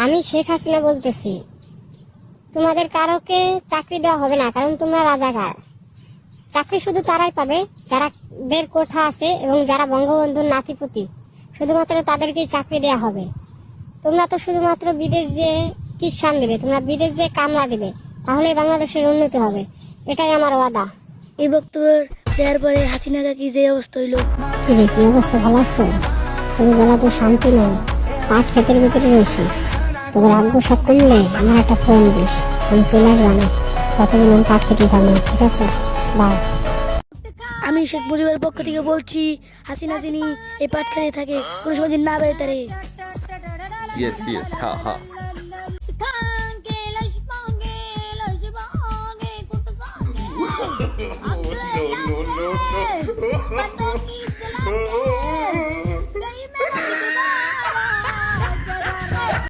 আমি শেখ হাসিনা বলতেছি, তোমাদের কারোকে চাকরি দেওয়া হবে না, কারণ তোমরা রাজাকার। চাকরি শুধু তারাই পাবে যারা দের কোঠা আছে এবং যারা বঙ্গবন্ধুর নাতিপুতি, শুধুমাত্র তাদেরকেই চাকরি দেওয়া হবে। তোমরা তো শুধুমাত্র বিদেশ যে কিষান দেবে, তোমরা বিদেশ যে কামলা দেবে, তাহলে বাংলাদেশের উন্নতি হবে। এটাই আমার ওয়াদা। এই বক্তব্য দেওয়ার পরে হাসিনা কাকি যে অবস্থা হইলো। কি অবস্থা, ভালো আছো? তোদের বেলা তো শান্তি নেই, পাট ক্ষেতের ভিতরে রয়েছি। তোদের আগ্রহ সব কমলে আমার একটা ফোন দিস, আমি চলে আসবো না, ততদিন আমি পাট খেতে থাকবো, ঠিক আছে? বাই। আমি শেখ মুজিবের পক্ষ থেকে বলছি, হাসিনা যিনি এই পাট খেতে থাকে কোনো সময় দিন না বেড়ে তারে। Yes, yes, ha ha. No, no, no, no.